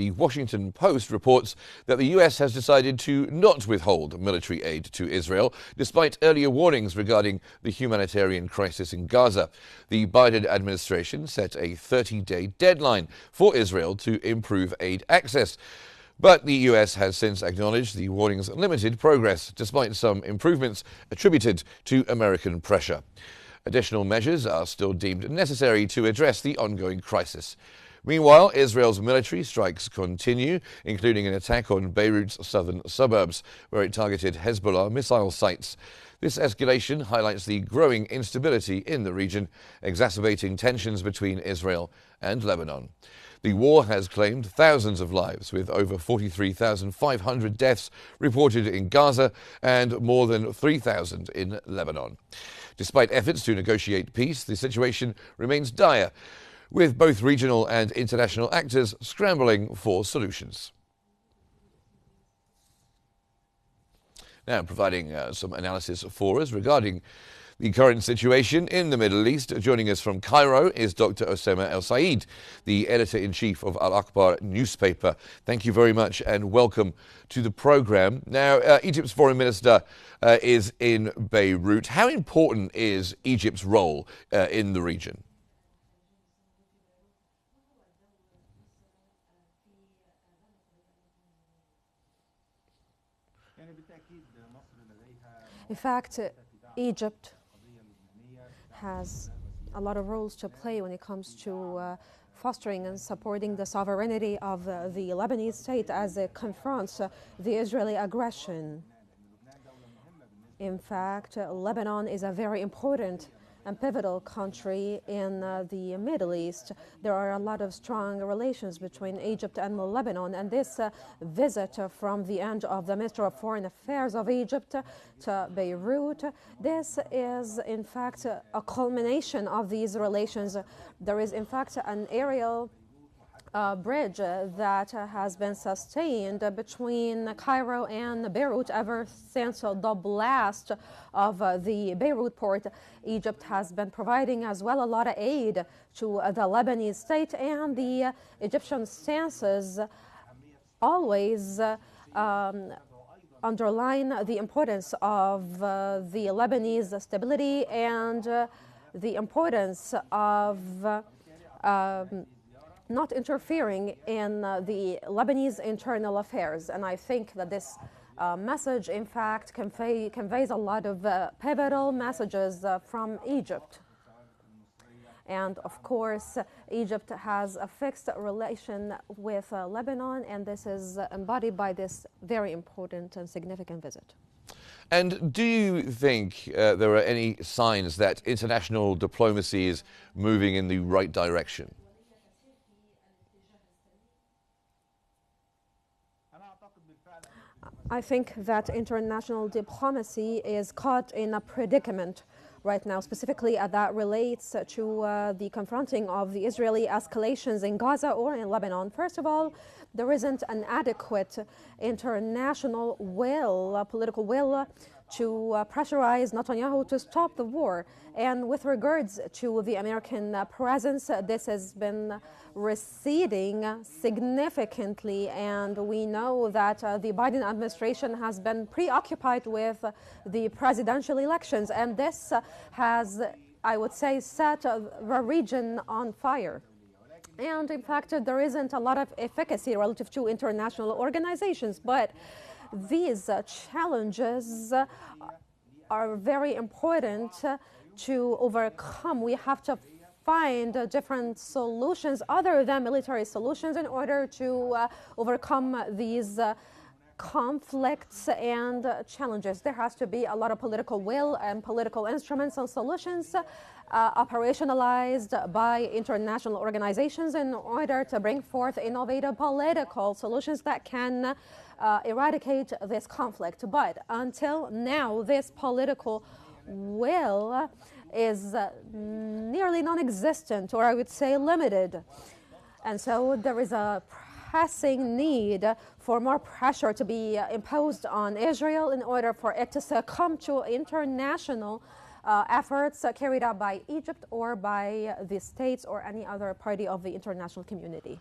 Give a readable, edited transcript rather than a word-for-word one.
The Washington Post reports that the U.S. has decided to not withhold military aid to Israel, despite earlier warnings regarding the humanitarian crisis in Gaza. The Biden administration set a 30-day deadline for Israel to improve aid access. But the U.S. has since acknowledged the warning's limited progress, despite some improvements attributed to American pressure. Additional measures are still deemed necessary to address the ongoing crisis. Meanwhile, Israel's military strikes continue, including an attack on Beirut's southern suburbs, where it targeted Hezbollah missile sites. This escalation highlights the growing instability in the region, exacerbating tensions between Israel and Lebanon. The war has claimed thousands of lives, with over 43,500 deaths reported in Gaza and more than 3,000 in Lebanon. Despite efforts to negotiate peace, the situation remains dire, with both regional and international actors scrambling for solutions. Now, providing some analysis for us regarding the current situation in the Middle East, joining us from Cairo is Dr. Osama Al-Saeed, the editor-in-chief of Al-Akhbar newspaper. Thank you very much and welcome to the program. Now, Egypt's foreign minister is in Beirut. How important is Egypt's role in the region? In fact, Egypt has a lot of roles to play when it comes to fostering and supporting the sovereignty of the Lebanese state as it confronts the Israeli aggression. In fact, Lebanon is a very important and pivotal country in the Middle East. There are a lot of strong relations between Egypt and Lebanon, and this visit from the end of the Minister of Foreign Affairs of Egypt to Beirut, this is in fact a culmination of these relations. There is in fact an aerial bridge that has been sustained between Cairo and Beirut ever since the blast of the Beirut port. Egypt has been providing as well a lot of aid to the Lebanese state, and the Egyptian stances always underline the importance of the Lebanese stability and the importance of not interfering in the Lebanese internal affairs. And I think that this message, in fact, conveys a lot of pivotal messages from Egypt. And of course, Egypt has a fixed relation with Lebanon, and this is embodied by this very important and significant visit. And do you think there are any signs that international diplomacy is moving in the right direction? I think that international diplomacy is caught in a predicament right now, specifically that relates to the confronting of the Israeli escalations in Gaza or in Lebanon. First of all, there isn't an adequate international will, political will, to pressurize Netanyahu to stop the war. And with regards to the American presence, this has been receding significantly, and we know that the Biden administration has been preoccupied with the presidential elections, and this has, I would say, set the region on fire. And in fact, there isn't a lot of efficacy relative to international organizations, but these challenges are very important to overcome. We have to find different solutions other than military solutions in order to overcome these conflicts and challenges. There has to be a lot of political will and political instruments and solutions operationalized by international organizations in order to bring forth innovative political solutions that can eradicate this conflict. But until now, this political will is nearly non-existent, or I would say limited. And so there is a pressing need for more pressure to be imposed on Israel in order for it to succumb to international efforts carried out by Egypt or by the states or any other party of the international community.